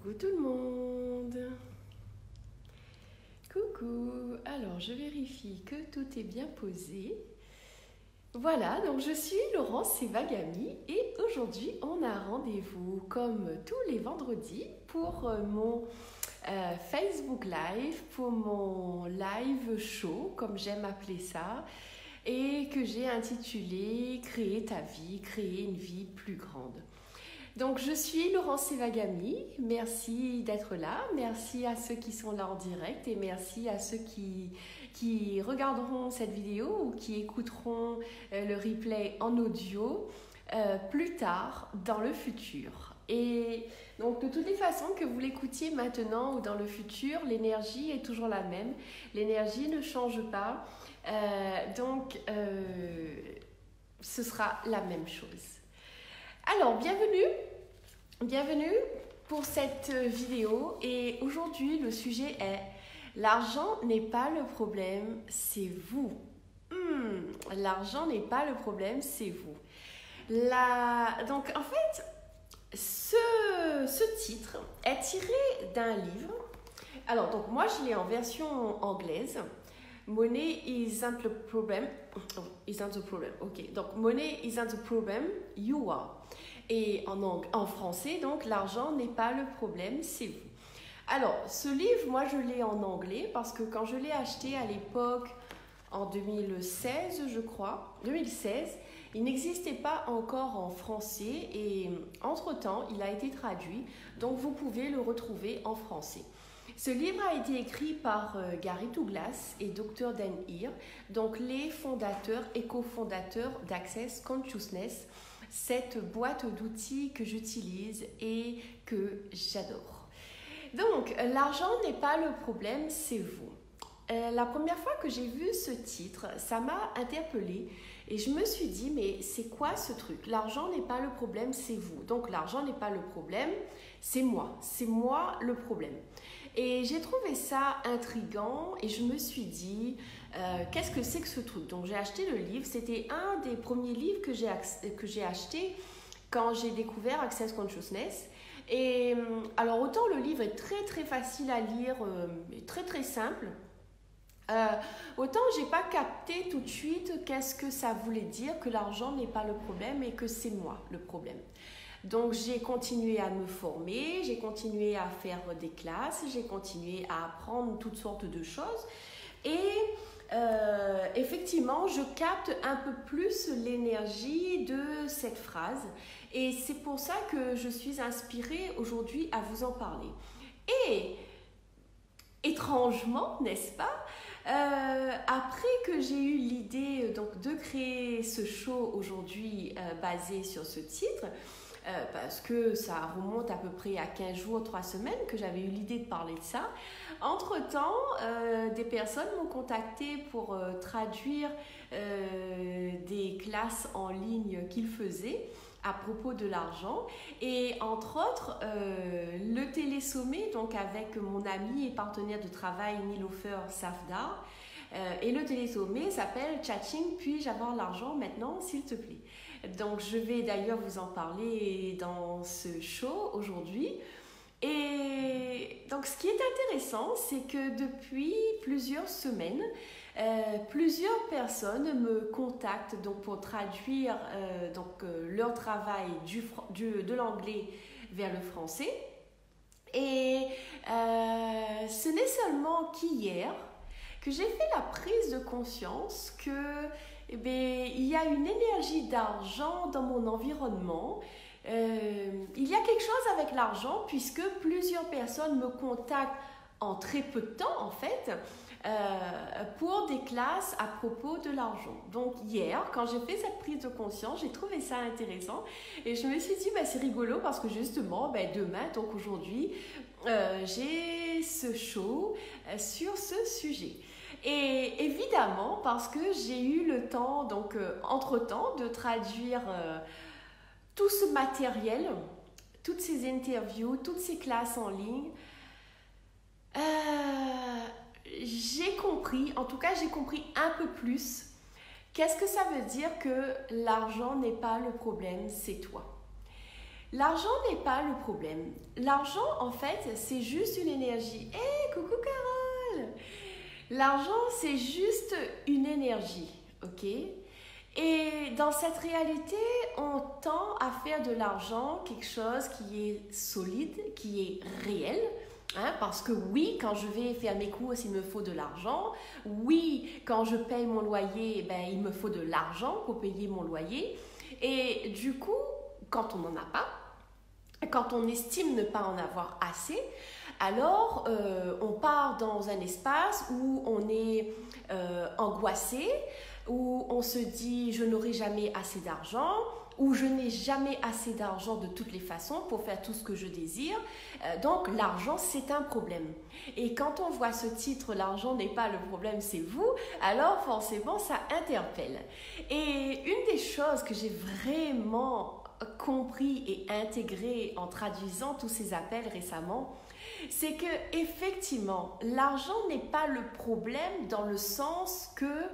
Coucou tout le monde. Coucou. Alors, je vérifie que tout est bien posé. Voilà, donc je suis Laurence Sevagami et aujourd'hui on a rendez-vous comme tous les vendredis pour mon Facebook Live, pour mon live show, comme j'aime appeler ça, et que j'ai intitulé « Créer ta vie, créer une vie plus grande ». Donc je suis Laurence Sevagami, merci d'être là, merci à ceux qui sont là en direct et merci à ceux qui regarderont cette vidéo ou qui écouteront le replay en audio plus tard dans le futur. Et donc de toutes les façons, que vous l'écoutiez maintenant ou dans le futur, l'énergie est toujours la même, l'énergie ne change pas, ce sera la même chose. Alors, bienvenue pour cette vidéo et aujourd'hui le sujet est « L'argent n'est pas le problème, c'est vous ». L'argent n'est pas le problème, c'est vous. Donc en fait, ce titre est tiré d'un livre. Alors donc moi je l'ai en version anglaise. Money isn't the problem. Isn't the problem. Ok. Donc money isn't the problem, you are. Et en français, donc l'argent n'est pas le problème, c'est vous. Alors ce livre, moi je l'ai en anglais parce que quand je l'ai acheté à l'époque en 2016, je crois, 2016, il n'existait pas encore en français et entre-temps, il a été traduit, donc vous pouvez le retrouver en français. Ce livre a été écrit par Gary Douglas et Dr. Dan Heer, donc les fondateurs et cofondateurs d'Access Consciousness, cette boîte d'outils que j'utilise et que j'adore. Donc, l'argent n'est pas le problème, c'est vous. La première fois que j'ai vu ce titre, ça m'a interpellée et je me suis dit, mais c'est quoi ce truc? L'argent n'est pas le problème, c'est vous. Donc, l'argent n'est pas le problème, c'est moi le problème. Et j'ai trouvé ça intriguant et je me suis dit, qu'est-ce que c'est que ce truc? Donc j'ai acheté le livre, c'était un des premiers livres que j'ai acheté quand j'ai découvert Access Consciousness. Et alors autant le livre est très très facile à lire, très très simple, autant j'ai pas capté tout de suite qu'est-ce que ça voulait dire que l'argent n'est pas le problème et que c'est moi le problème. Donc j'ai continué à me former, j'ai continué à faire des classes, j'ai continué à apprendre toutes sortes de choses et effectivement je capte un peu plus l'énergie de cette phrase et c'est pour ça que je suis inspirée aujourd'hui à vous en parler. Et étrangement, n'est-ce pas, après que j'ai eu l'idée donc, de créer ce show aujourd'hui basé sur ce titre, parce que ça remonte à peu près à 15 jours, 3 semaines que j'avais eu l'idée de parler de ça. Entre-temps, des personnes m'ont contacté pour traduire des classes en ligne qu'ils faisaient à propos de l'argent. Et entre autres, le télésommet, donc avec mon ami et partenaire de travail Nilofer Safdar, et le télésommet s'appelle « Tchatching, puis-je avoir l'argent maintenant, s'il te plaît ?» Donc, je vais d'ailleurs vous en parler dans ce show aujourd'hui. Et donc, ce qui est intéressant, c'est que depuis plusieurs semaines, plusieurs personnes me contactent donc, pour traduire leur travail de l'anglais vers le français. Et ce n'est seulement qu'hier que j'ai fait la prise de conscience que il y a une énergie d'argent dans mon environnement. Il y a quelque chose avec l'argent puisque plusieurs personnes me contactent en très peu de temps en fait pour des classes à propos de l'argent. Donc hier, quand j'ai fait cette prise de conscience, j'ai trouvé ça intéressant et je me suis dit c'est rigolo parce que justement demain, donc aujourd'hui, j'ai ce show sur ce sujet. Et évidemment, parce que j'ai eu le temps, donc entre-temps, de traduire tout ce matériel, toutes ces interviews, toutes ces classes en ligne, j'ai compris un peu plus qu'est-ce que ça veut dire que l'argent n'est pas le problème, c'est toi. L'argent n'est pas le problème. L'argent, en fait, c'est juste une énergie. Hé, coucou Carole! L'argent, c'est juste une énergie, ok? Et dans cette réalité, on tend à faire de l'argent quelque chose qui est solide, qui est réel. Hein, parce que oui, quand je vais faire mes courses, il me faut de l'argent. Oui, quand je paye mon loyer, ben, il me faut de l'argent pour payer mon loyer. Et du coup, quand on n'en a pas, quand on estime ne pas en avoir assez, alors on part dans un espace où on est angoissé, où on se dit je n'aurai jamais assez d'argent, où je n'ai jamais assez d'argent de toutes les façons pour faire tout ce que je désire. Donc l'argent, c'est un problème. Et quand on voit ce titre, l'argent n'est pas le problème, c'est vous, alors forcément ça interpelle. Et une des choses que j'ai vraiment compris et intégré en traduisant tous ces appels récemment, c'est que effectivement, l'argent n'est pas le problème dans le sens que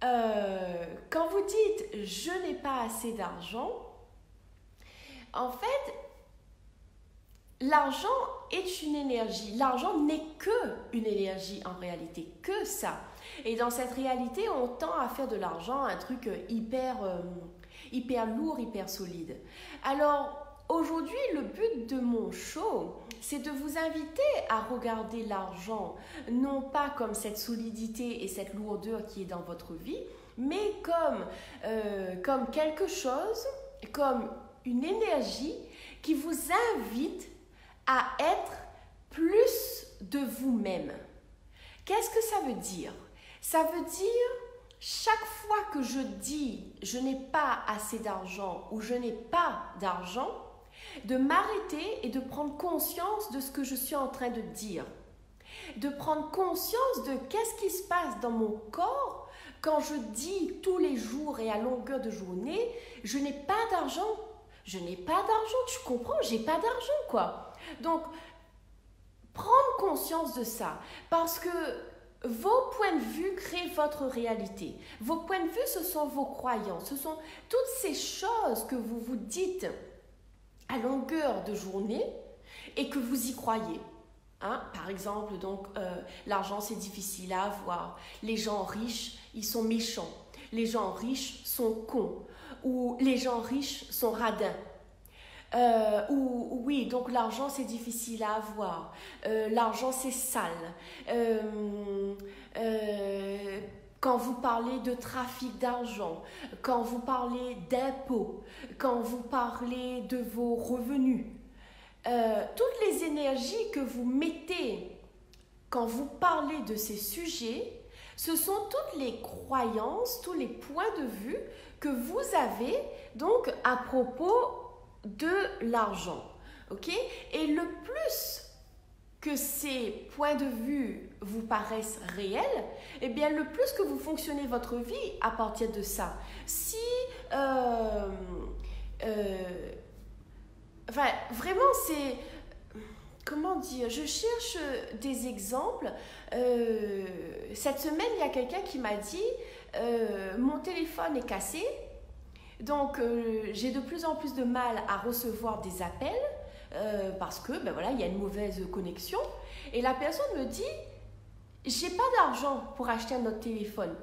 quand vous dites je n'ai pas assez d'argent, en fait, l'argent est une énergie. L'argent n'est que une énergie en réalité, que ça. Et dans cette réalité, on tend à faire de l'argent un truc hyper lourd, hyper solide. Alors, aujourd'hui, le but de mon show, c'est de vous inviter à regarder l'argent, non pas comme cette solidité et cette lourdeur qui est dans votre vie, mais comme quelque chose, comme une énergie qui vous invite à être plus de vous-même. Qu'est-ce que ça veut dire? Ça veut dire, chaque fois que je dis « je n'ai pas assez d'argent » ou « je n'ai pas d'argent », de m'arrêter et de prendre conscience de ce que je suis en train de dire. De prendre conscience de qu'est-ce qui se passe dans mon corps quand je dis tous les jours et à longueur de journée « je n'ai pas d'argent ». Je n'ai pas d'argent, tu comprends? J'ai pas d'argent, quoi. Donc, prendre conscience de ça, parce que vos points de vue créent votre réalité. Vos points de vue, ce sont vos croyances. Ce sont toutes ces choses que vous vous dites à longueur de journée et que vous y croyez. Hein? Par exemple, donc, l'argent, c'est difficile à avoir. Les gens riches, ils sont méchants. Les gens riches sont cons. Ou les gens riches sont radins. Ou oui, donc l'argent c'est difficile à avoir, l'argent c'est sale. Quand vous parlez de trafic d'argent, quand vous parlez d'impôts, quand vous parlez de vos revenus, toutes les énergies que vous mettez quand vous parlez de ces sujets, ce sont toutes les croyances, tous les points de vue que vous avez donc à propos de l'argent, ok? Et le plus que ces points de vue vous paraissent réels, eh bien le plus que vous fonctionnez votre vie à partir de ça. Si, enfin, vraiment c'est, comment dire, je cherche des exemples. Cette semaine, il y a quelqu'un qui m'a dit mon téléphone est cassé. Donc, j'ai de plus en plus de mal à recevoir des appels parce que, ben voilà, il y a une mauvaise connexion. Et la personne me dit, j'ai pas d'argent pour acheter un autre téléphone.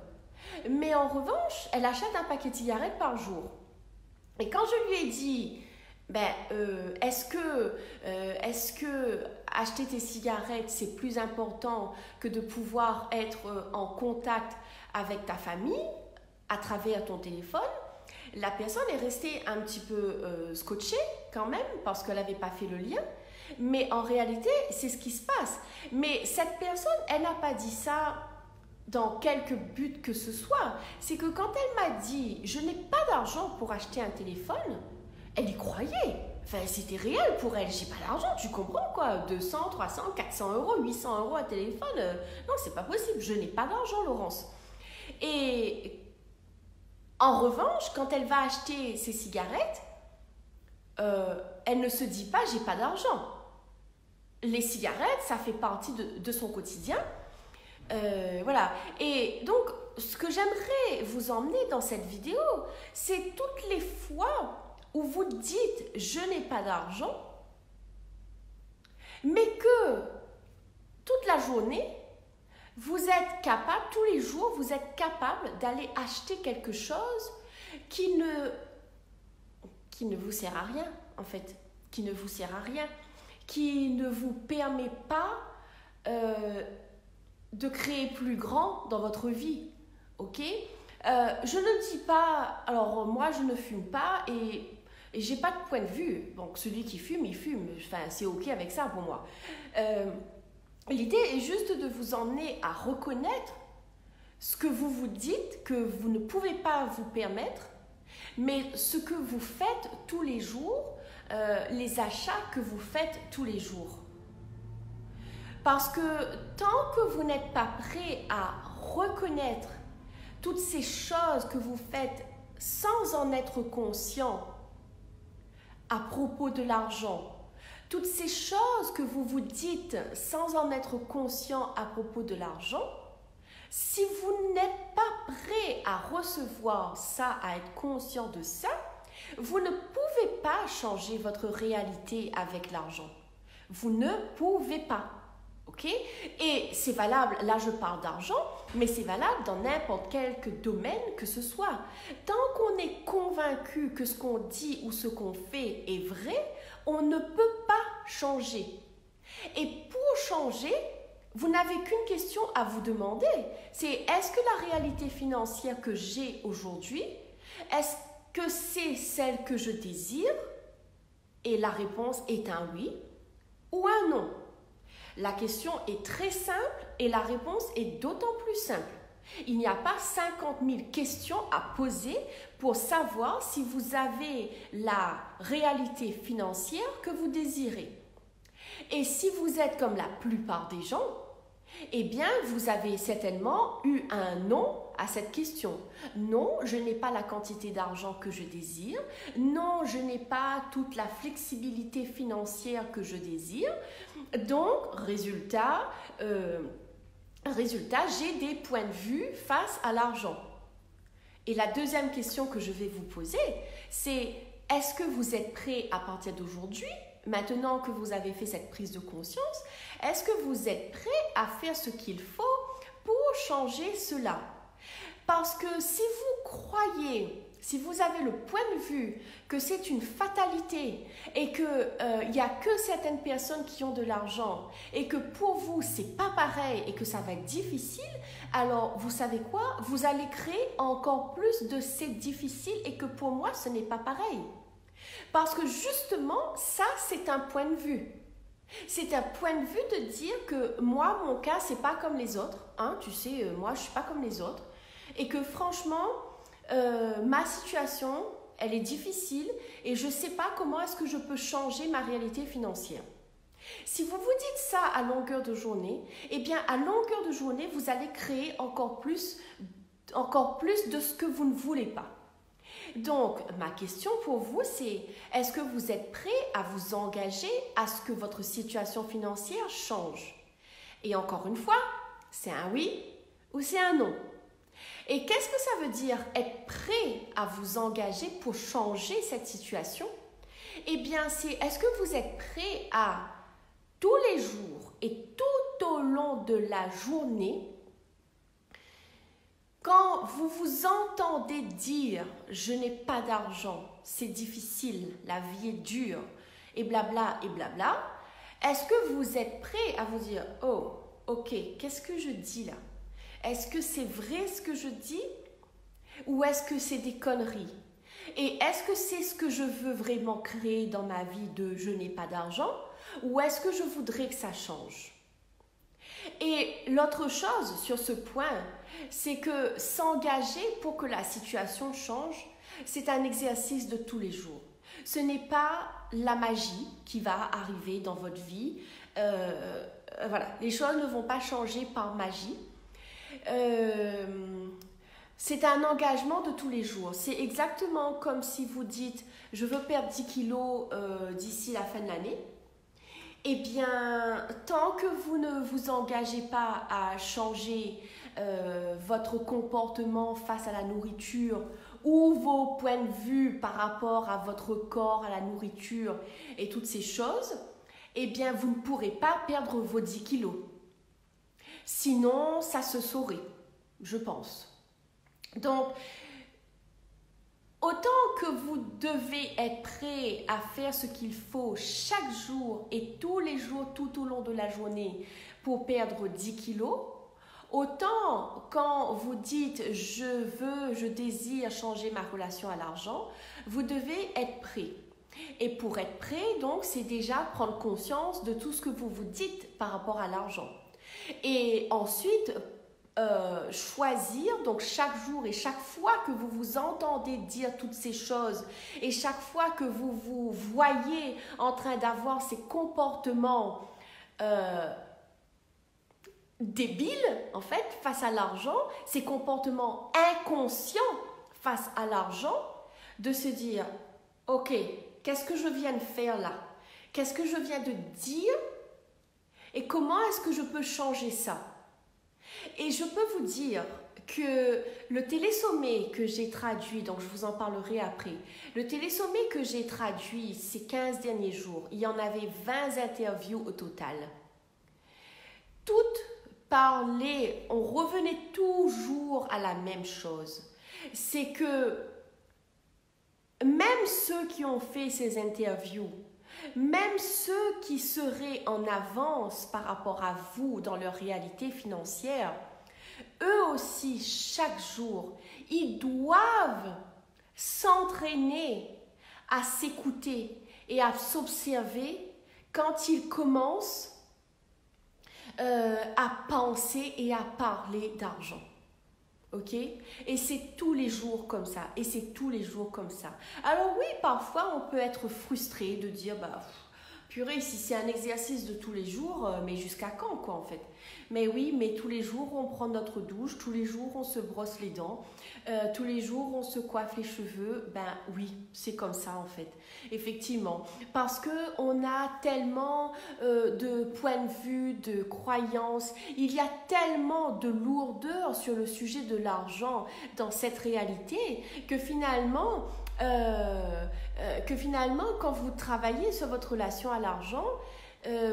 Mais en revanche, elle achète un paquet de cigarettes par jour. Et quand je lui ai dit, ben, est-ce que acheter tes cigarettes, c'est plus important que de pouvoir être en contact avec ta famille à travers ton téléphone? La personne est restée un petit peu scotchée quand même parce qu'elle n'avait pas fait le lien. Mais en réalité, c'est ce qui se passe. Mais cette personne, elle n'a pas dit ça dans quelque but que ce soit. C'est que quand elle m'a dit « je n'ai pas d'argent pour acheter un téléphone », elle y croyait. Enfin, c'était réel pour elle. J'ai pas d'argent, tu comprends quoi? 200, 300, 400 euros, 800 euros un téléphone. Non, c'est pas possible. Je n'ai pas d'argent, Laurence. Et en revanche, quand elle va acheter ses cigarettes, elle ne se dit pas « j'ai pas d'argent ». Les cigarettes, ça fait partie de son quotidien. Voilà. Et donc, ce que j'aimerais vous emmener dans cette vidéo, c'est toutes les fois où vous dites « je n'ai pas d'argent », mais que toute la journée, vous êtes capable, tous les jours, vous êtes capable d'aller acheter quelque chose qui ne vous sert à rien, en fait, qui ne vous sert à rien, qui ne vous permet pas de créer plus grand dans votre vie, ok? Je ne dis pas, alors moi je ne fume pas et j'ai pas de point de vue, donc celui qui fume, il fume, enfin c'est ok avec ça pour moi. L'idée est juste de vous emmener à reconnaître ce que vous vous dites que vous ne pouvez pas vous permettre, mais ce que vous faites tous les jours, les achats que vous faites tous les jours. Parce que tant que vous n'êtes pas prêt à reconnaître toutes ces choses que vous faites sans en être conscient à propos de l'argent, toutes ces choses que vous vous dites sans en être conscient à propos de l'argent, si vous n'êtes pas prêt à recevoir ça, à être conscient de ça, vous ne pouvez pas changer votre réalité avec l'argent. Vous ne pouvez pas. Ok? Et c'est valable, là je parle d'argent, mais c'est valable dans n'importe quel domaine que ce soit. Tant qu'on est convaincu que ce qu'on dit ou ce qu'on fait est vrai, on ne peut pas changer. Et pour changer, vous n'avez qu'une question à vous demander, c'est est-ce que la réalité financière que j'ai aujourd'hui, est-ce que c'est celle que je désire? Et la réponse est un oui ou un non. La question est très simple et la réponse est d'autant plus simple. Il n'y a pas 50 000 questions à poser pour savoir si vous avez la réalité financière que vous désirez. Et si vous êtes comme la plupart des gens, eh bien, vous avez certainement eu un non à cette question. Non, je n'ai pas la quantité d'argent que je désire. Non, je n'ai pas toute la flexibilité financière que je désire. Donc, résultat, j'ai des points de vue face à l'argent. Et la deuxième question que je vais vous poser, c'est est-ce que vous êtes prêt à partir d'aujourd'hui, maintenant que vous avez fait cette prise de conscience, est-ce que vous êtes prêt à faire ce qu'il faut pour changer cela? Parce que si vous croyez, si vous avez le point de vue que c'est une fatalité et qu'il n'y a que certaines personnes qui ont de l'argent et que pour vous, c'est pas pareil et que ça va être difficile, alors vous savez quoi? Vous allez créer encore plus de c'est difficile et que pour moi, ce n'est pas pareil. Parce que justement, ça, c'est un point de vue. C'est un point de vue de dire que moi, mon cas, c'est pas comme les autres. Hein, tu sais, moi, je suis pas comme les autres. Et que franchement, ma situation, elle est difficile et je sais pas comment est-ce que je peux changer ma réalité financière. Si vous vous dites ça à longueur de journée, eh bien, à longueur de journée, vous allez créer encore plus de ce que vous ne voulez pas. Donc, ma question pour vous, c'est est-ce que vous êtes prêt à vous engager à ce que votre situation financière change? Et encore une fois, c'est un oui ou c'est un non. Et qu'est-ce que ça veut dire être prêt à vous engager pour changer cette situation? Eh bien, c'est est-ce que vous êtes prêt à tous les jours et tout au long de la journée, quand vous vous entendez dire « je n'ai pas d'argent, c'est difficile, la vie est dure » et blabla, est-ce que vous êtes prêt à vous dire « oh, ok, qu'est-ce que je dis là? Est-ce que c'est vrai ce que je dis ou est-ce que c'est des conneries? Et est-ce que c'est ce que je veux vraiment créer dans ma vie de « je n'ai pas d'argent » ou est-ce que je voudrais que ça change ?» Et l'autre chose sur ce point, c'est que s'engager pour que la situation change, c'est un exercice de tous les jours. Ce n'est pas la magie qui va arriver dans votre vie. Voilà, les choses ne vont pas changer par magie. C'est un engagement de tous les jours. C'est exactement comme si vous dites « je veux perdre 10 kilos d'ici la fin de l'année ». Eh bien, tant que vous ne vous engagez pas à changer votre comportement face à la nourriture ou vos points de vue par rapport à votre corps, à la nourriture et toutes ces choses, eh bien, vous ne pourrez pas perdre vos 10 kilos. Sinon, ça se saurait, je pense. Donc, autant que vous devez être prêt à faire ce qu'il faut chaque jour et tous les jours tout au long de la journée pour perdre 10 kilos, autant quand vous dites je désire changer ma relation à l'argent, vous devez être prêt. Et pour être prêt, donc, c'est déjà prendre conscience de tout ce que vous vous dites par rapport à l'argent. Et ensuite, choisir, donc chaque jour et chaque fois que vous vous entendez dire toutes ces choses et chaque fois que vous vous voyez en train d'avoir ces comportements débiles, en fait, face à l'argent, ces comportements inconscients face à l'argent, de se dire, ok, qu'est-ce que je viens de faire là? Qu'est-ce que je viens de dire? Et comment est-ce que je peux changer ça? Et je peux vous dire que le télésommet que j'ai traduit, donc je vous en parlerai après, le télésommet que j'ai traduit ces 15 derniers jours, il y en avait 20 interviews au total. Toutes parlaient, on revenait toujours à la même chose. C'est que même ceux qui ont fait ces interviews, même ceux qui seraient en avance par rapport à vous dans leur réalité financière, eux aussi, chaque jour, ils doivent s'entraîner à s'écouter et à s'observer quand ils commencent à penser et à parler d'argent. Ok? Et c'est tous les jours comme ça. Et c'est tous les jours comme ça. Alors oui, parfois, on peut être frustré de dire, purée, si c'est un exercice de tous les jours, mais jusqu'à quand, quoi, en fait? Mais oui, mais tous les jours, on prend notre douche, tous les jours, on se brosse les dents, tous les jours, on se coiffe les cheveux. Ben oui, c'est comme ça, en fait. Effectivement. Parce qu'on a tellement de points de vue, de croyances, il y a tellement de lourdeur sur le sujet de l'argent dans cette réalité que finalement, quand vous travaillez sur votre relation à l'argent,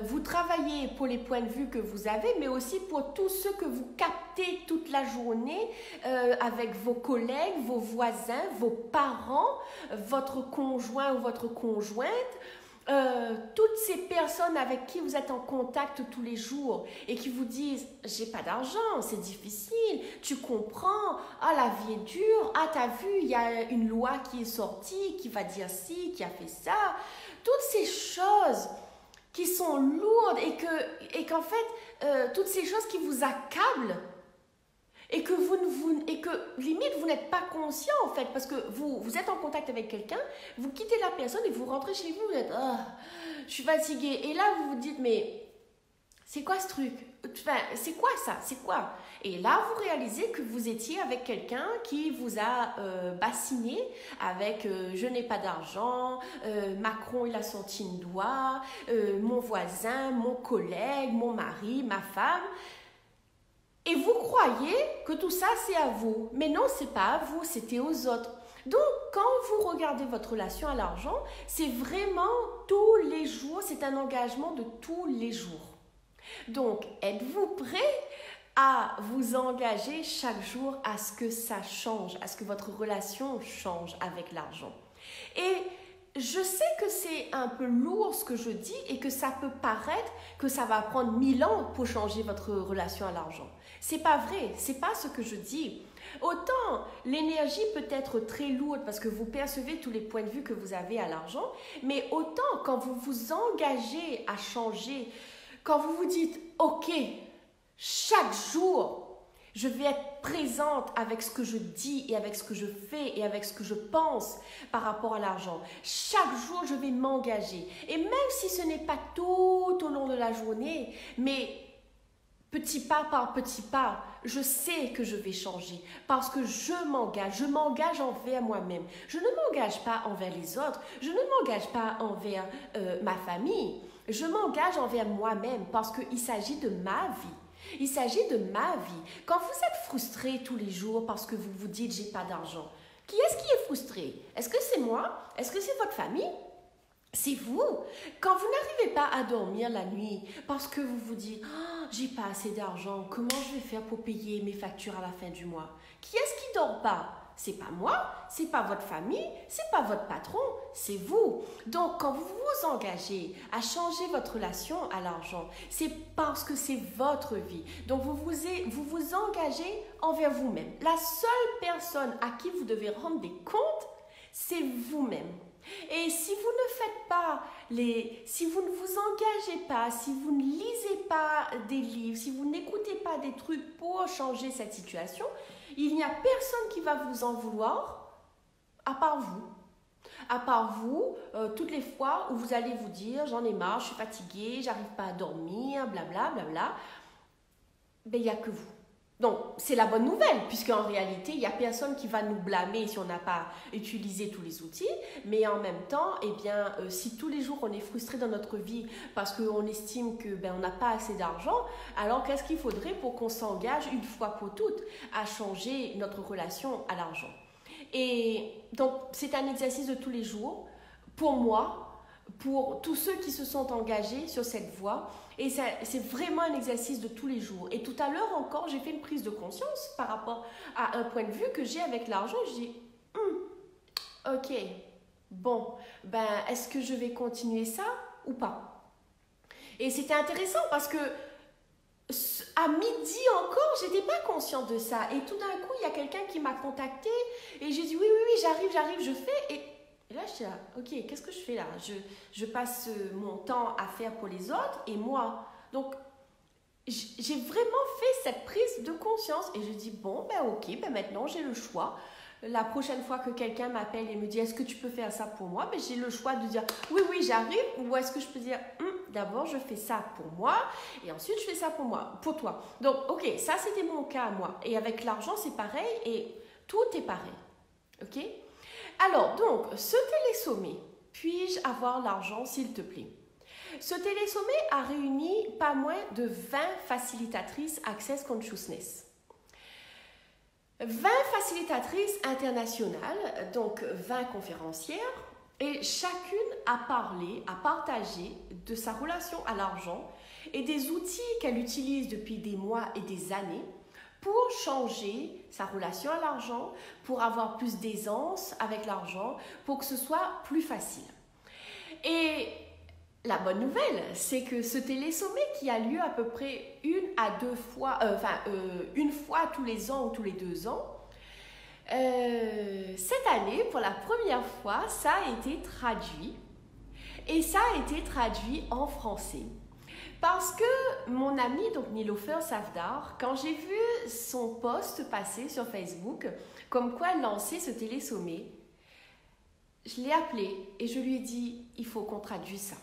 vous travaillez pour les points de vue que vous avez, mais aussi pour tous ceux que vous captez toute la journée avec vos collègues, vos voisins, vos parents, votre conjoint ou votre conjointe, toutes ces personnes avec qui vous êtes en contact tous les jours et qui vous disent « j'ai pas d'argent, c'est difficile, tu comprends, ah la vie est dure, ah t'as vu, il y a une loi qui est sortie, qui va dire ci, qui a fait ça », toutes ces choses qui sont lourdes et qu'en fait, toutes ces choses qui vous accablent et que limite vous n'êtes pas conscient en fait, parce que vous êtes en contact avec quelqu'un, vous quittez la personne et vous rentrez chez vous, vous êtes je suis fatiguée, et là vous vous dites mais c'est quoi ce truc? Enfin, c'est quoi ça? C'est quoi? Et là, vous réalisez que vous étiez avec quelqu'un qui vous a bassiné avec je n'ai pas d'argent, Macron il a sorti une loi, mon voisin, mon collègue, mon mari, ma femme. Et vous croyez que tout ça c'est à vous. Mais non, c'est pas à vous, c'était aux autres. Donc, quand vous regardez votre relation à l'argent, c'est vraiment tous les jours, c'est un engagement de tous les jours. Donc, êtes-vous prêt à vous engager chaque jour à ce que ça change, à ce que votre relation change avec l'argent? Et je sais que c'est un peu lourd ce que je dis et que ça peut paraître que ça va prendre 1000 ans pour changer votre relation à l'argent. C'est pas vrai, c'est pas ce que je dis. Autant l'énergie peut être très lourde parce que vous percevez tous les points de vue que vous avez à l'argent, mais autant quand vous vous engagez à changer, quand vous vous dites « Ok, chaque jour, je vais être présente avec ce que je dis et avec ce que je fais et avec ce que je pense par rapport à l'argent. Chaque jour, je vais m'engager. Et même si ce n'est pas tout au long de la journée, mais petit pas par petit pas, je sais que je vais changer parce que je m'engage envers moi-même. Je ne m'engage pas envers les autres, je ne m'engage pas envers ma famille, je m'engage envers moi-même parce qu'il s'agit de ma vie. Il s'agit de ma vie. Quand vous êtes frustré tous les jours parce que vous vous dites « j'ai pas d'argent », Qui est-ce qui est frustré? Est-ce que c'est moi? Est-ce que c'est votre famille? C'est vous. Quand vous n'arrivez pas à dormir la nuit parce que vous vous dites oh, j'ai pas assez d'argent, comment je vais faire pour payer mes factures à la fin du mois? Qui est-ce qui dort pas? C'est pas moi, c'est pas votre famille, c'est pas votre patron, c'est vous. Donc quand vous vous engagez à changer votre relation à l'argent, c'est parce que c'est votre vie. Donc vous vous engagez envers vous-même. La seule personne à qui vous devez rendre des comptes, c'est vous-même. Et si vous ne faites pas si vous ne vous engagez pas, si vous ne lisez pas des livres, si vous n'écoutez pas des trucs pour changer cette situation, il n'y a personne qui va vous en vouloir à part vous. À part vous, toutes les fois où vous allez vous dire j'en ai marre, je suis fatiguée, j'arrive pas à dormir, blabla, blabla, ben il n'y a que vous. Donc, c'est la bonne nouvelle, puisqu'en réalité, il n'y a personne qui va nous blâmer si on n'a pas utilisé tous les outils. Mais en même temps, eh bien, si tous les jours on est frustré dans notre vie parce qu'on estime que on n'a pas assez d'argent, alors qu'est-ce qu'il faudrait pour qu'on s'engage une fois pour toutes à changer notre relation à l'argent? Et donc, c'est un exercice de tous les jours pour moi, pour tous ceux qui se sont engagés sur cette voie. Et c'est vraiment un exercice de tous les jours. Et tout à l'heure encore, j'ai fait une prise de conscience par rapport à un point de vue que j'ai avec l'argent. Je dis, ok, bon, est-ce que je vais continuer ça ou pas? Et c'était intéressant parce que à midi encore, je n'étais pas consciente de ça. Et tout d'un coup, il y a quelqu'un qui m'a contactée et j'ai dit, oui, j'arrive, je fais. Et là, je suis là, ok, qu'est-ce que je fais là? Je passe mon temps à faire pour les autres et moi. Donc, j'ai vraiment fait cette prise de conscience et je dis, bon, ok, maintenant j'ai le choix. La prochaine fois que quelqu'un m'appelle et me dit, est-ce que tu peux faire ça pour moi? J'ai le choix de dire, oui, j'arrive. Ou est-ce que je peux dire, d'abord, je fais ça pour moi et ensuite, je fais ça pour toi. Donc, ok, ça, c'était mon cas à moi. Et avec l'argent, c'est pareil et tout est pareil. Ok? Alors, donc, ce télésommet, puis-je avoir l'argent s'il te plaît? Ce télésommet a réuni pas moins de 20 facilitatrices Access Consciousness. 20 facilitatrices internationales, donc 20 conférencières, et chacune a parlé, a partagé de sa relation à l'argent et des outils qu'elle utilise depuis des mois et des années pour changer sa relation à l'argent, pour avoir plus d'aisance avec l'argent, pour que ce soit plus facile. Et la bonne nouvelle, c'est que ce télésommet qui a lieu à peu près une fois tous les ans ou tous les 2 ans, cette année, pour la première fois, ça a été traduit. Et ça a été traduit en français. Parce que mon amie, donc Nilofer Safdar, quand j'ai vu son post passer sur Facebook, comme quoi elle lançait ce télésommet, je l'ai appelée et je lui ai dit, il faut qu'on traduise ça.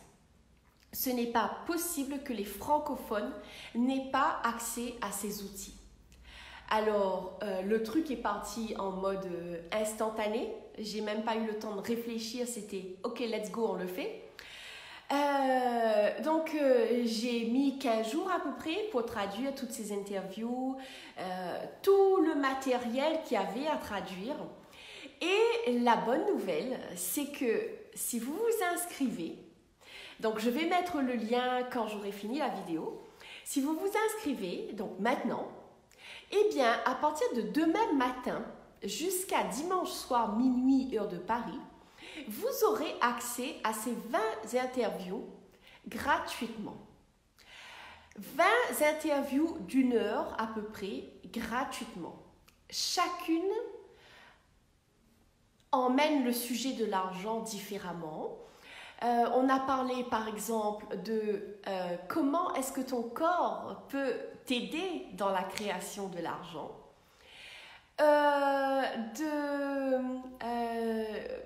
Ce n'est pas possible que les francophones n'aient pas accès à ces outils. Alors, le truc est parti en mode instantané. J'ai même pas eu le temps de réfléchir. C'était « Ok, let's go, on le fait ». Donc, j'ai mis 15 jours à peu près pour traduire toutes ces interviews, tout le matériel qu'il y avait à traduire. Et la bonne nouvelle, c'est que si vous vous inscrivez, donc je vais mettre le lien quand j'aurai fini la vidéo, si vous vous inscrivez, donc maintenant, eh bien, à partir de demain matin jusqu'à dimanche soir minuit, heure de Paris, vous aurez accès à ces 20 interviews gratuitement. 20 interviews d'1 heure à peu près gratuitement. Chacune emmène le sujet de l'argent différemment. On a parlé par exemple de comment est-ce que ton corps peut t'aider dans la création de l'argent.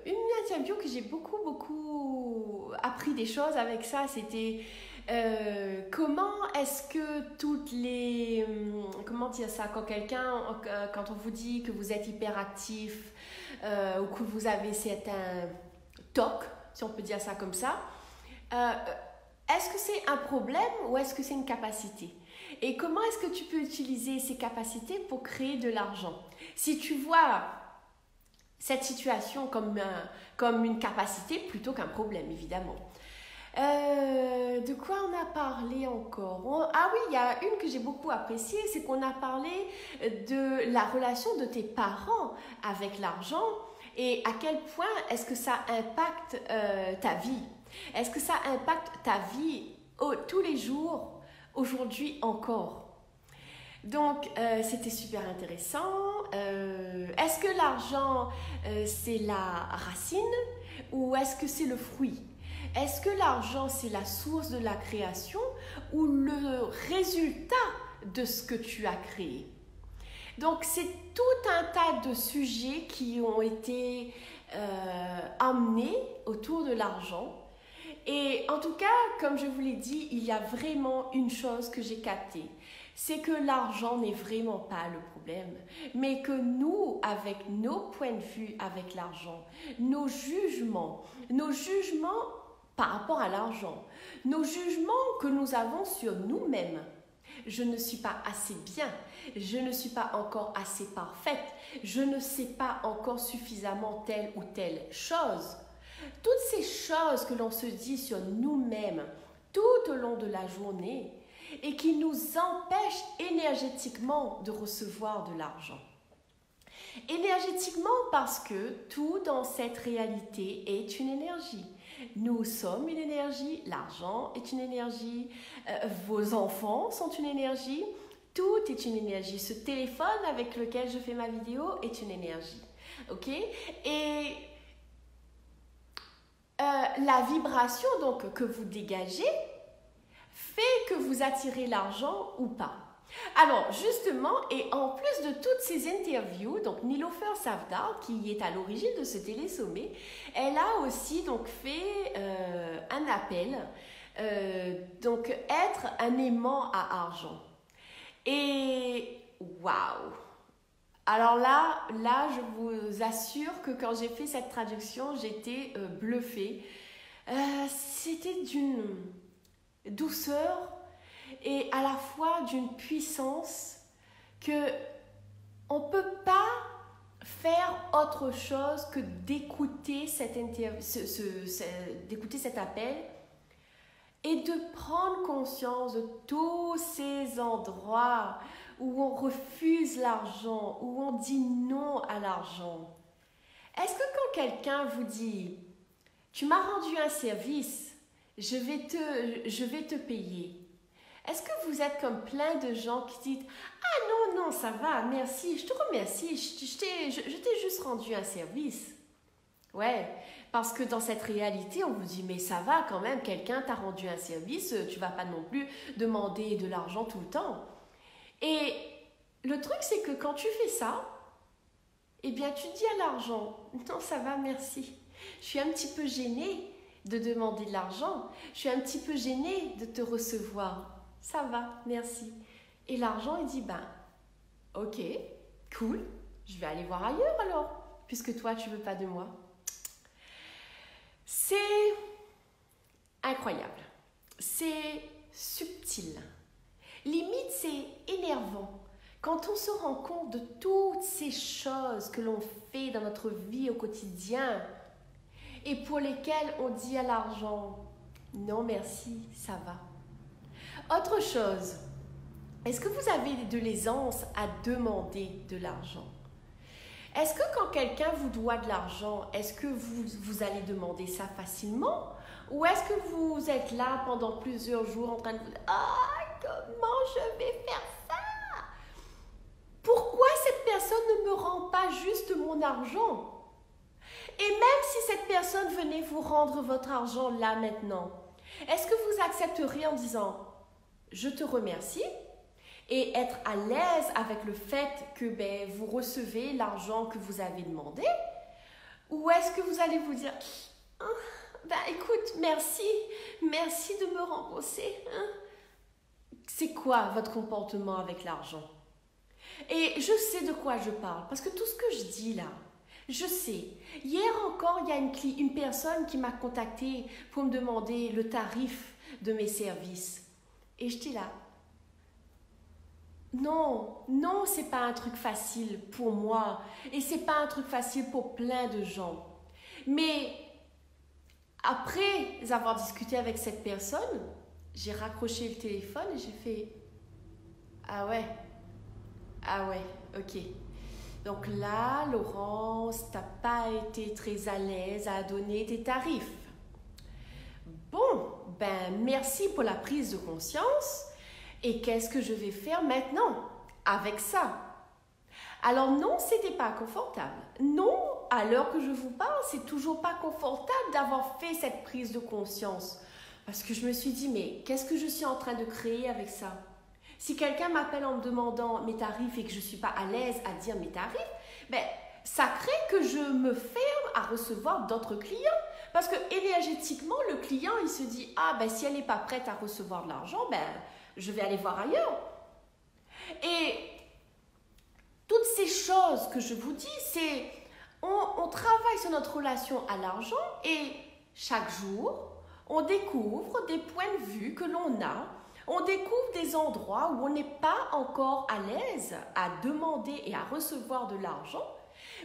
Une interview que j'ai beaucoup appris des choses avec ça, c'était comment est-ce que toutes les... Comment dire ça? Quand on vous dit que vous êtes hyperactif ou que vous avez certains TOC, si on peut dire ça comme ça, est-ce que c'est un problème ou est-ce que c'est une capacité? Et comment est-ce que tu peux utiliser ces capacités pour créer de l'argent? Si tu vois cette situation comme une capacité plutôt qu'un problème, évidemment. De quoi on a parlé encore? Ah oui, il y a une que j'ai beaucoup appréciée, c'est qu'on a parlé de la relation de tes parents avec l'argent et à quel point est-ce que ça impacte ta vie. Est-ce que ça impacte ta vie tous les jours, aujourd'hui encore? Donc, c'était super intéressant. Est-ce que l'argent, c'est la racine ou est-ce que c'est le fruit? Est-ce que l'argent, c'est la source de la création ou le résultat de ce que tu as créé? Donc, c'est tout un tas de sujets qui ont été amenés autour de l'argent. Et en tout cas, comme je vous l'ai dit, il y a vraiment une chose que j'ai captée. C'est que l'argent n'est vraiment pas le problème, mais que nous, avec nos points de vue avec l'argent, nos jugements par rapport à l'argent, nos jugements que nous avons sur nous-mêmes. Je ne suis pas assez bien, je ne suis pas encore assez parfaite, je ne sais pas encore suffisamment telle ou telle chose. Toutes ces choses que l'on se dit sur nous-mêmes tout au long de la journée et qui nous empêchent énergétiquement de recevoir de l'argent. Énergétiquement parce que tout dans cette réalité est une énergie. Nous sommes une énergie, l'argent est une énergie, vos enfants sont une énergie, tout est une énergie. Ce téléphone avec lequel je fais ma vidéo est une énergie. Ok? Et la vibration donc que vous dégagez fait que vous attirez l'argent ou pas. Alors justement, et en plus de toutes ces interviews, donc Nilofer Safdar, qui est à l'origine de ce télésommet, elle a aussi donc fait un appel, donc être un aimant à argent. Et waouh! Alors là, je vous assure que quand j'ai fait cette traduction, j'étais bluffée. C'était d'une douceur et à la fois d'une puissance que on ne peut pas faire autre chose que d'écouter d'écouter cet appel et de prendre conscience de tous ces endroits où on refuse l'argent, où on dit non à l'argent. Est-ce que quand quelqu'un vous dit « Tu m'as rendu un service, je vais te payer », est-ce que vous êtes comme plein de gens qui disent « Ah non, ça va, merci, je te remercie, je t'ai juste rendu un service ». Ouais, parce que dans cette réalité, on vous dit « Mais ça va quand même, quelqu'un t'a rendu un service, tu vas pas non plus demander de l'argent tout le temps ». Et le truc, c'est que quand tu fais ça, eh bien, tu dis à l'argent « Non, ça va, merci. Je suis un petit peu gênée de demander de l'argent. Je suis un petit peu gênée de te recevoir. Ça va, merci. » Et l'argent, il dit « Ben, ok, cool, je vais aller voir ailleurs alors, puisque toi, tu veux pas de moi. » C'est incroyable. C'est subtil. Limite, c'est énervant. Quand on se rend compte de toutes ces choses que l'on fait dans notre vie au quotidien et pour lesquelles on dit à l'argent « Non, merci, ça va ». Autre chose, est-ce que vous avez de l'aisance à demander de l'argent? Est-ce que quand quelqu'un vous doit de l'argent, est-ce que vous allez demander ça facilement? Ou est-ce que vous êtes là pendant plusieurs jours en train de vous dire « Ah, comment je vais faire ça? Pourquoi cette personne ne me rend pas juste mon argent? » Et même si cette personne venait vous rendre votre argent là maintenant, est-ce que vous accepteriez en disant « Je te remercie » et être à l'aise avec le fait que vous recevez l'argent que vous avez demandé? Ou est-ce que vous allez vous dire oh, « Écoute, merci de me rembourser. » C'est quoi votre comportement avec l'argent? Et je sais de quoi je parle, parce que tout ce que je dis là, je sais. Hier encore, il y a une personne qui m'a contactée pour me demander le tarif de mes services. Et j'étais là. Non, non, c'est pas un truc facile pour moi et c'est pas un truc facile pour plein de gens. Mais après avoir discuté avec cette personne, j'ai raccroché le téléphone et j'ai fait ah ouais, ah ouais, ok. Donc là, Laurence, t'as pas été très à l'aise à donner tes tarifs. Bon, ben merci pour la prise de conscience. Et qu'est-ce que je vais faire maintenant avec ça? Alors non, c'était pas confortable. Non, à l'heure que je vous parle, c'est toujours pas confortable d'avoir fait cette prise de conscience. Parce que je me suis dit, mais qu'est-ce que je suis en train de créer avec ça? Si quelqu'un m'appelle en me demandant mes tarifs et que je ne suis pas à l'aise à dire mes tarifs, ben, ça crée que je me ferme à recevoir d'autres clients. Parce que énergétiquement, le client, il se dit, ah ben si elle n'est pas prête à recevoir de l'argent, ben je vais aller voir ailleurs. Et toutes ces choses que je vous dis, c'est on travaille sur notre relation à l'argent et chaque jour, on découvre des points de vue que l'on a, on découvre des endroits où on n'est pas encore à l'aise à demander et à recevoir de l'argent.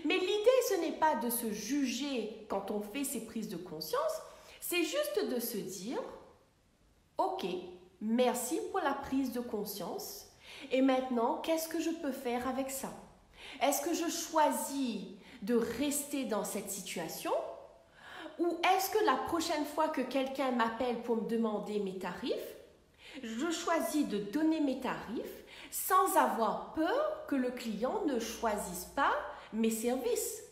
Mais l'idée, ce n'est pas de se juger quand on fait ces prises de conscience, c'est juste de se dire, ok, merci pour la prise de conscience. Et maintenant, qu'est-ce que je peux faire avec ça? Est-ce que je choisis de rester dans cette situation? Ou est-ce que la prochaine fois que quelqu'un m'appelle pour me demander mes tarifs, je choisis de donner mes tarifs sans avoir peur que le client ne choisisse pas mes services?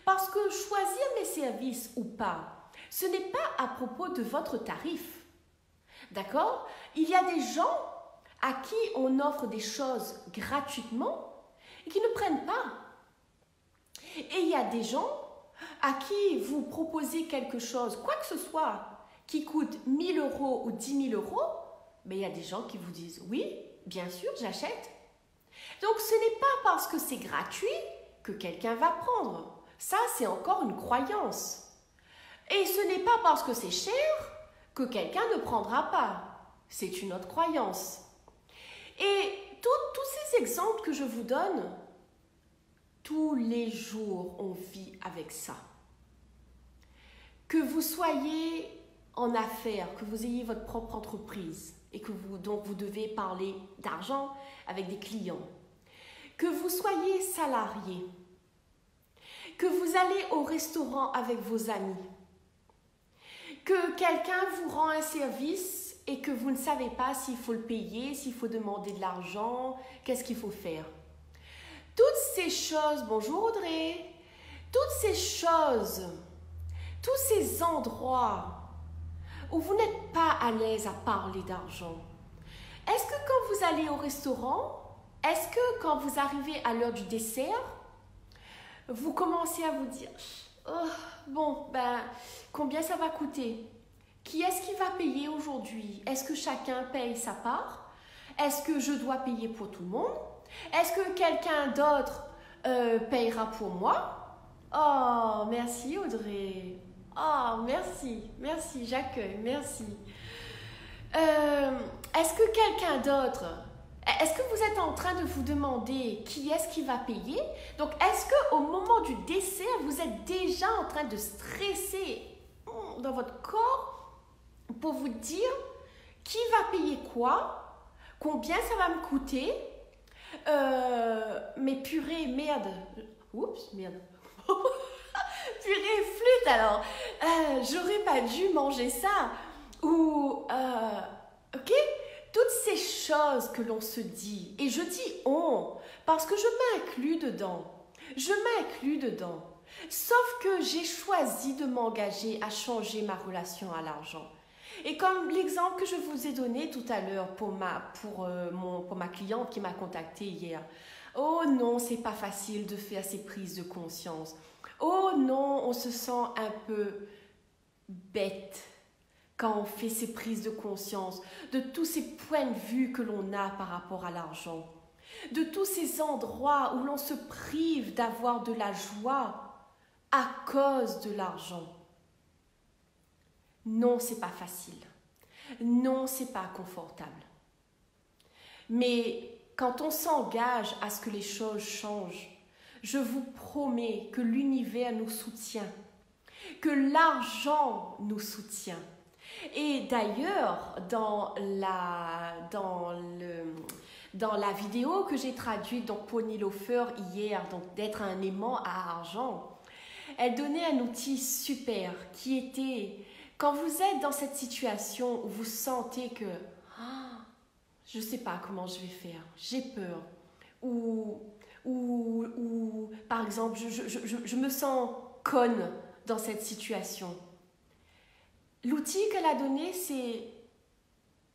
Parce que choisir mes services ou pas, ce n'est pas à propos de votre tarif. D'accord? Il y a des gens à qui on offre des choses gratuitement et qui ne prennent pas. Et il y a des gens à qui vous proposez quelque chose, quoi que ce soit, qui coûte 1 000 € ou 10 000 €, mais il y a des gens qui vous disent « Oui, bien sûr, j'achète ». Donc ce n'est pas parce que c'est gratuit que quelqu'un va prendre. Ça, c'est encore une croyance. Et ce n'est pas parce que c'est cher que quelqu'un ne prendra pas. C'est une autre croyance. Et tous ces exemples que je vous donne, tous les jours, on vit avec ça. Que vous soyez en affaires, que vous ayez votre propre entreprise et que donc vous devez parler d'argent avec des clients, que vous soyez salarié, que vous allez au restaurant avec vos amis, que quelqu'un vous rend un service et que vous ne savez pas s'il faut le payer, s'il faut demander de l'argent, qu'est-ce qu'il faut faire. Toutes ces choses, bonjour Audrey, toutes ces choses, tous ces endroits où vous n'êtes pas à l'aise à parler d'argent, est-ce que quand vous allez au restaurant, est-ce que quand vous arrivez à l'heure du dessert, vous commencez à vous dire « Oh, bon, ben, combien ça va coûter? Qui est-ce qui va payer aujourd'hui? Est-ce que chacun paye sa part? Est-ce que je dois payer pour tout le monde? Est-ce que quelqu'un d'autre payera pour moi? Oh, merci Audrey. Oh, merci, merci, j'accueille, merci. Est-ce que quelqu'un d'autre, est-ce que vous êtes en train de vous demander qui est-ce qui va payer? Donc, est-ce qu'au moment du dessert, vous êtes déjà en train de stresser dans votre corps pour vous dire qui va payer quoi, combien ça va me coûter? Mais purée, merde. Oups, merde. Purée, flûte alors. J'aurais pas dû manger ça. Ou, ok? Toutes ces choses que l'on se dit, et je dis on, parce que je m'inclus dedans. Je m'inclus dedans. Sauf que j'ai choisi de m'engager à changer ma relation à l'argent. Et comme l'exemple que je vous ai donné tout à l'heure pour ma cliente qui m'a contactée hier. Oh non, c'est pas facile de faire ces prises de conscience. Oh non, on se sent un peu bête quand on fait ces prises de conscience de tous ces points de vue que l'on a par rapport à l'argent. De tous ces endroits où l'on se prive d'avoir de la joie à cause de l'argent. Non, c'est pas facile. Non, c'est pas confortable. Mais quand on s'engage à ce que les choses changent, je vous promets que l'univers nous soutient, que l'argent nous soutient. Et d'ailleurs, dans la vidéo que j'ai traduite donc pour Nilofer hier, donc d'être un aimant à argent, elle donnait un outil super qui était, quand vous êtes dans cette situation où vous sentez que je ne sais pas comment je vais faire, j'ai peur, ou par exemple, je me sens conne dans cette situation. L'outil qu'elle a donné, c'est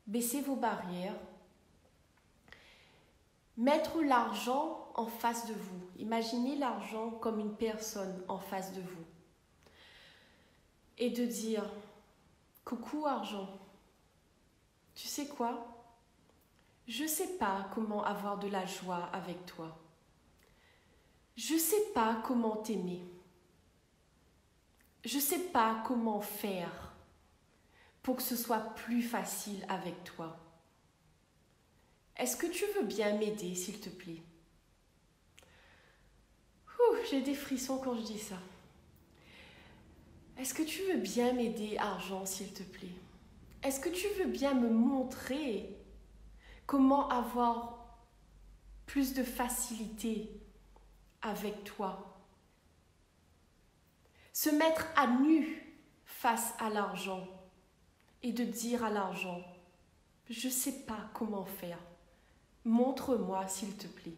baisser vos barrières, mettre l'argent en face de vous. Imaginez l'argent comme une personne en face de vous. Et de dire, coucou argent, tu sais quoi? Je ne sais pas comment avoir de la joie avec toi. Je ne sais pas comment t'aimer. Je ne sais pas comment faire pour que ce soit plus facile avec toi. Est-ce que tu veux bien m'aider, s'il te plaît? J'ai des frissons quand je dis ça. Est-ce que tu veux bien m'aider, argent, s'il te plaît? Est-ce que tu veux bien me montrer comment avoir plus de facilité avec toi? Se mettre à nu face à l'argent et de dire à l'argent, je ne sais pas comment faire. Montre-moi, s'il te plaît.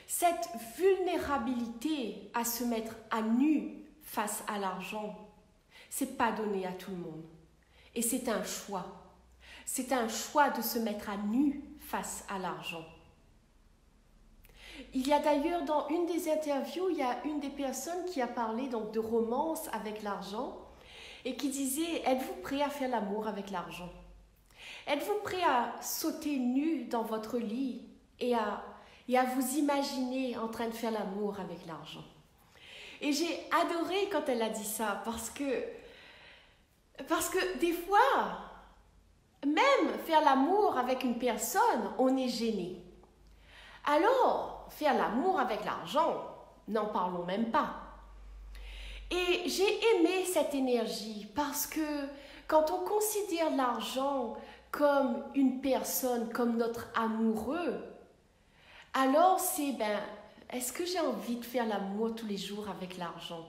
Cette vulnérabilité à se mettre à nu face à l'argent, c'est pas donné à tout le monde. Et c'est un choix. C'est un choix de se mettre à nu face à l'argent. Il y a d'ailleurs dans une des interviews, il y a une des personnes qui a parlé donc de romance avec l'argent et qui disait, êtes-vous prêt à faire l'amour avec l'argent? Êtes-vous prêt à sauter nu dans votre lit et à vous imaginer en train de faire l'amour avec l'argent? Et j'ai adoré quand elle a dit ça parce que des fois, même faire l'amour avec une personne, on est gêné. Alors, faire l'amour avec l'argent, n'en parlons même pas. Et j'ai aimé cette énergie parce que quand on considère l'argent comme une personne, comme notre amoureux, alors c'est, est-ce que j'ai envie de faire l'amour tous les jours avec l'argent?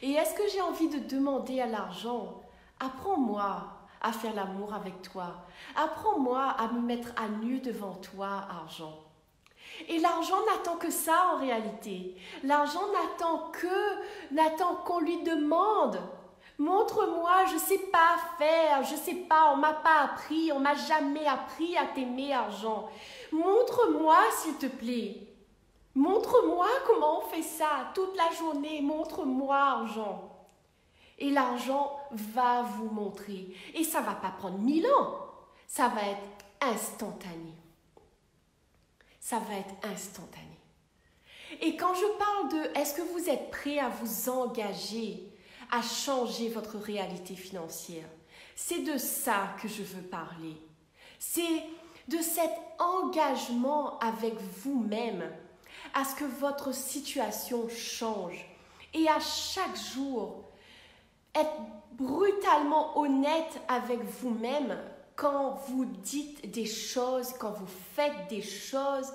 Et est-ce que j'ai envie de demander à l'argent, apprends-moi à faire l'amour avec toi, apprends-moi à me mettre à nu devant toi, argent. Et l'argent n'attend que ça en réalité. L'argent n'attend qu'on lui demande. Montre-moi, je ne sais pas faire, je ne sais pas, on ne m'a pas appris, on ne m'a jamais appris à t'aimer, argent. Montre-moi, s'il te plaît. Montre-moi comment on fait ça toute la journée. Montre-moi, argent. Et l'argent va vous montrer. Et ça ne va pas prendre 1000 ans. Ça va être instantané. Ça va être instantané. Et quand je parle de est-ce que vous êtes prêt à vous engager à changer votre réalité financière, c'est de ça que je veux parler. C'est de cet engagement avec vous-même à ce que votre situation change. Et à chaque jour, être brutalement honnête avec vous-même quand vous dites des choses, quand vous faites des choses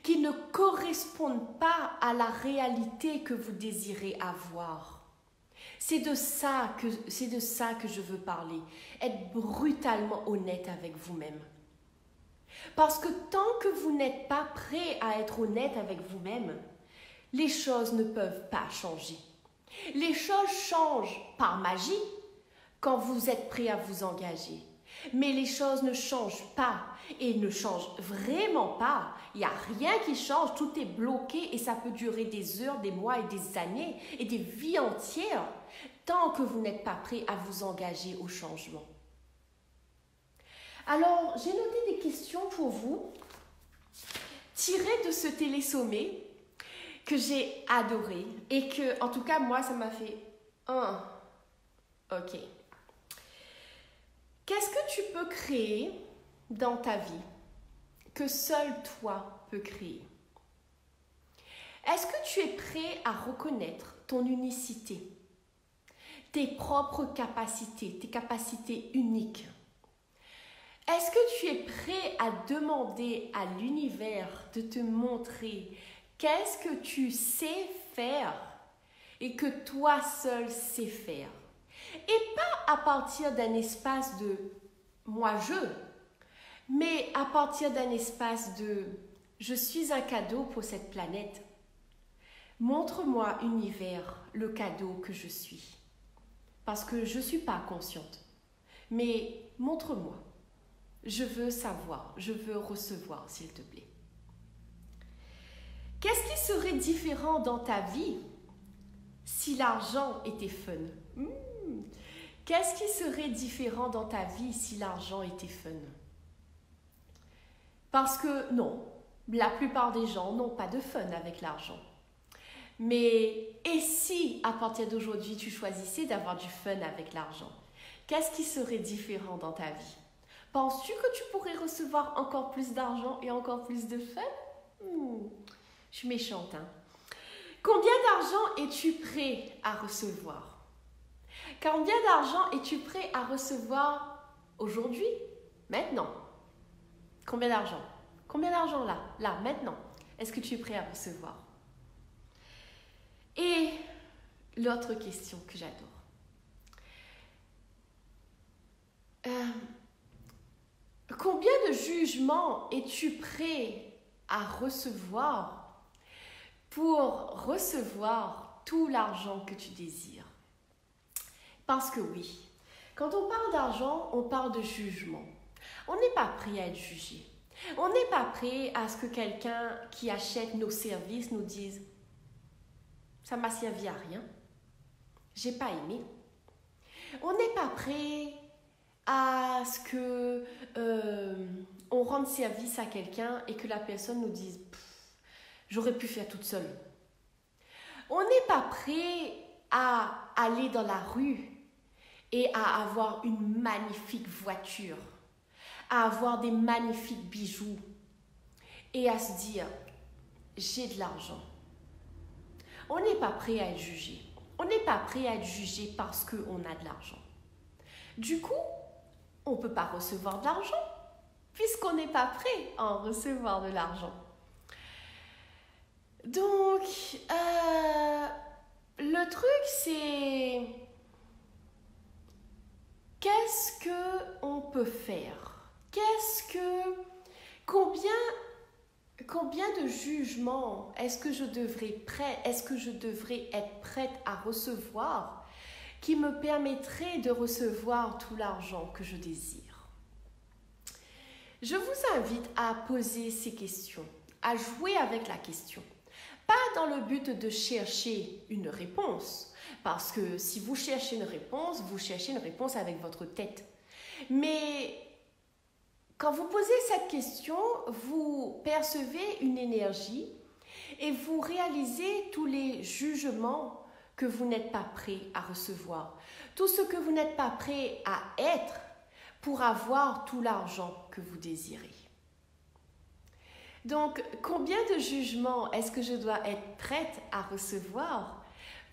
qui ne correspondent pas à la réalité que vous désirez avoir. C'est de ça que je veux parler. Être brutalement honnête avec vous-même. Parce que tant que vous n'êtes pas prêt à être honnête avec vous-même, les choses ne peuvent pas changer. Les choses changent par magie quand vous êtes prêt à vous engager. Mais les choses ne changent pas et ne changent vraiment pas. Il n'y a rien qui change, tout est bloqué et ça peut durer des heures, des mois et des années et des vies entières tant que vous n'êtes pas prêt à vous engager au changement. Alors, j'ai noté des questions pour vous tirées de ce télésommet que j'ai adoré et que, en tout cas, moi, ça m'a fait ok. Qu'est-ce que tu peux créer dans ta vie que seul toi peux créer. Est-ce que tu es prêt à reconnaître ton unicité, tes propres capacités, tes capacités uniques? Est-ce que tu es prêt à demander à l'univers de te montrer qu'est-ce que tu sais faire et que toi seul sais faire? Et pas à partir d'un espace de moi-je, mais à partir d'un espace de je suis un cadeau pour cette planète. Montre-moi, univers, le cadeau que je suis. Parce que je ne suis pas consciente. Mais montre-moi. Je veux savoir, je veux recevoir, s'il te plaît. Qu'est-ce qui serait différent dans ta vie si l'argent était fun? Qu'est-ce qui serait différent dans ta vie si l'argent était fun? Parce que non, la plupart des gens n'ont pas de fun avec l'argent. Mais et si à partir d'aujourd'hui tu choisissais d'avoir du fun avec l'argent? Qu'est-ce qui serait différent dans ta vie? Penses-tu que tu pourrais recevoir encore plus d'argent et encore plus de fun? Je suis méchante, hein? Combien d'argent es-tu prêt à recevoir? Combien d'argent es-tu prêt à recevoir aujourd'hui? Maintenant? Combien d'argent? Combien d'argent là, maintenant? Est-ce que tu es prêt à recevoir? Et l'autre question que j'adore. Combien de jugements es-tu prêt à recevoir pour recevoir tout l'argent que tu désires? Parce que oui, quand on parle d'argent, on parle de jugement. On n'est pas prêt à être jugé. On n'est pas prêt à ce que quelqu'un qui achète nos services nous dise « ça m'a servi à rien, j'ai pas aimé ». On n'est pas prêt à ce que on rende service à quelqu'un et que la personne nous dise « j'aurais pu faire toute seule ». On n'est pas prêt à aller dans la rue et à avoir une magnifique voiture, à avoir des magnifiques bijoux et à se dire « j'ai de l'argent ». On n'est pas prêt à être jugé. On n'est pas prêt à être jugé parce qu'on a de l'argent. Du coup, on ne peut pas recevoir de l'argent puisqu'on n'est pas prêt à en recevoir de l'argent. Donc, le truc, c'est qu'est-ce qu'on peut faire? Combien de jugements est-ce que je devrais être prête à recevoir qui me permettrait de recevoir tout l'argent que je désire? Je vous invite à poser ces questions, à jouer avec la question. Pas dans le but de chercher une réponse, parce que si vous cherchez une réponse avec votre tête. Mais quand vous posez cette question, vous percevez une énergie et vous réalisez tous les jugements que vous n'êtes pas prêt à recevoir. Tout ce que vous n'êtes pas prêt à être pour avoir tout l'argent que vous désirez. Donc, combien de jugements est-ce que je dois être prête à recevoir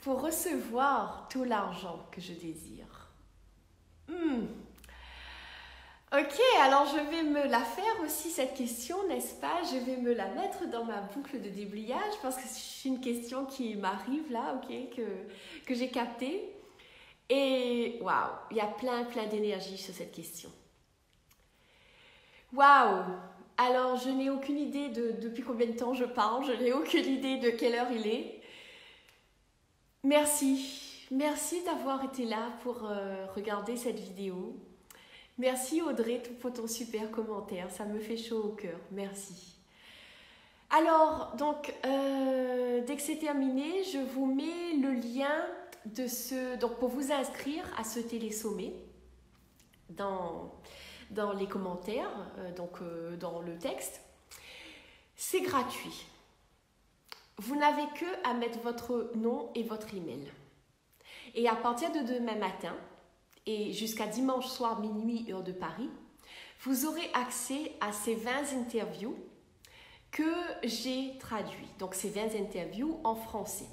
pour recevoir tout l'argent que je désire? Ok, alors je vais me la faire aussi cette question, n'est-ce pas? Je vais me la mettre dans ma boucle de déblayage parce que c'est une question qui m'arrive là, ok, que j'ai captée. Et waouh, il y a plein d'énergie sur cette question. Waouh! Alors, je n'ai aucune idée depuis combien de temps je parle, je n'ai aucune idée de quelle heure il est. Merci d'avoir été là pour regarder cette vidéo. Merci Audrey pour ton super commentaire, ça me fait chaud au cœur, merci. Alors, donc, dès que c'est terminé, je vous mets le lien donc pour vous inscrire à ce télésommet dans les commentaires, dans le texte. C'est gratuit. Vous n'avez que à mettre votre nom et votre email. Et à partir de demain matin, et jusqu'à dimanche soir minuit, heure de Paris, vous aurez accès à ces 20 interviews que j'ai traduites. Donc ces 20 interviews en français.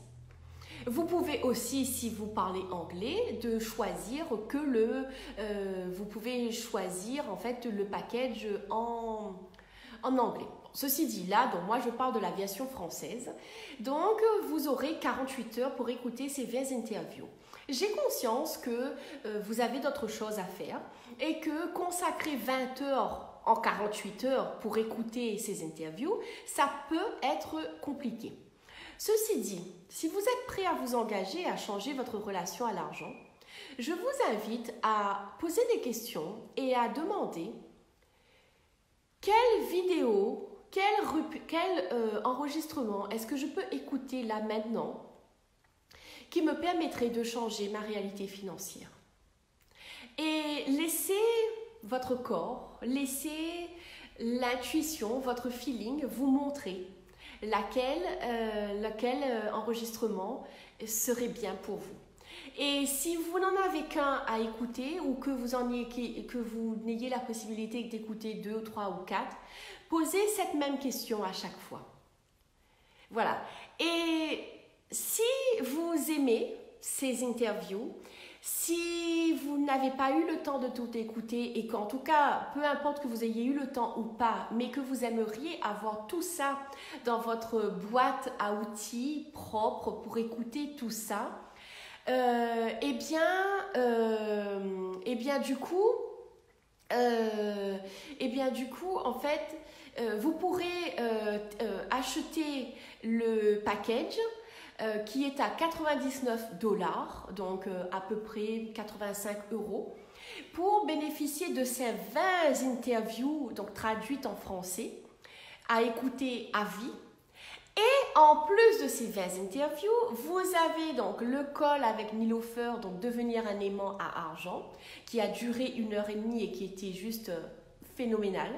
Vous pouvez aussi, si vous parlez anglais, de choisir vous pouvez choisir en fait le package en anglais. Ceci dit, là, donc moi je parle de la version française. Donc vous aurez 48 heures pour écouter ces 20 interviews. J'ai conscience que vous avez d'autres choses à faire et que consacrer 20 heures en 48 heures pour écouter ces interviews, ça peut être compliqué. Ceci dit, si vous êtes prêt à vous engager à changer votre relation à l'argent, je vous invite à poser des questions et à demander quelle vidéo, quel enregistrement est-ce que je peux écouter là maintenant qui me permettrait de changer ma réalité financière. Et laissez votre corps, laissez l'intuition, votre feeling vous montrer lequel enregistrement serait bien pour vous. Et si vous n'en avez qu'un à écouter ou que vous n'ayez la possibilité d'écouter 2, 3 ou 4, posez cette même question à chaque fois. Voilà. Et si vous aimez ces interviews, si vous n'avez pas eu le temps de tout écouter et qu'en tout cas, peu importe que vous ayez eu le temps ou pas, mais que vous aimeriez avoir tout ça dans votre boîte à outils propre pour écouter tout ça, eh bien du coup, en fait, vous pourrez acheter le package qui est à 99 $, donc à peu près 85 €, pour bénéficier de ces 20 interviews donc traduites en français à écouter à vie. Et en plus de ces 20 interviews, vous avez donc le call avec Nilofer, donc devenir un aimant à argent, qui a duré 1h30 et qui était juste phénoménal.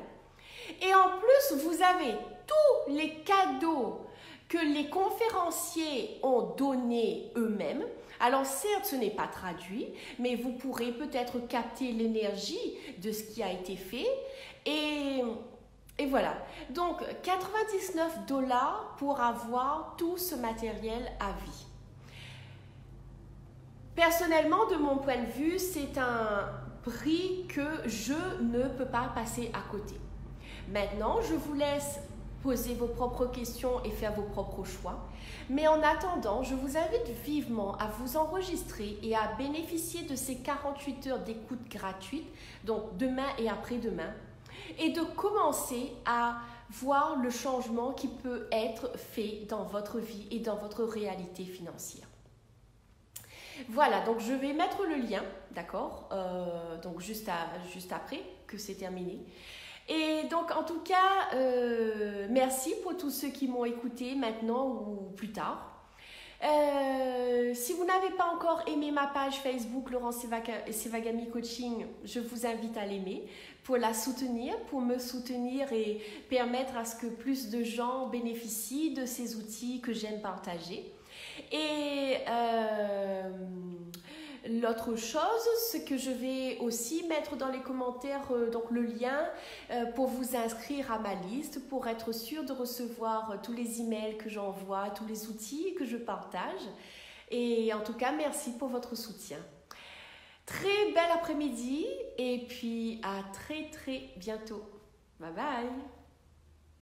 Et en plus, vous avez tous les cadeaux que les conférenciers ont donnés eux-mêmes. Alors certes, ce n'est pas traduit, mais vous pourrez peut-être capter l'énergie de ce qui a été fait. Et voilà. Donc, 99 $ pour avoir tout ce matériel à vie. Personnellement, de mon point de vue, c'est un prix que je ne peux pas passer à côté. Maintenant, je vous laisse poser vos propres questions et faire vos propres choix. Mais en attendant, je vous invite vivement à vous enregistrer et à bénéficier de ces 48 heures d'écoute gratuite, donc demain et après-demain, et de commencer à voir le changement qui peut être fait dans votre vie et dans votre réalité financière. Voilà, donc je vais mettre le lien, d'accord, donc juste après que c'est terminé. Et donc en tout cas, merci pour tous ceux qui m'ont écouté maintenant ou plus tard. Si vous n'avez pas encore aimé ma page Facebook Laurence Sevagami Coaching, je vous invite à l'aimer pour la soutenir, pour me soutenir et permettre à ce que plus de gens bénéficient de ces outils que j'aime partager. Et l'autre chose, c'est que je vais aussi mettre dans les commentaires donc le lien pour vous inscrire à ma liste, pour être sûr de recevoir tous les emails que j'envoie, tous les outils que je partage. Et en tout cas, merci pour votre soutien. Très bel après-midi et puis à très très bientôt. Bye bye.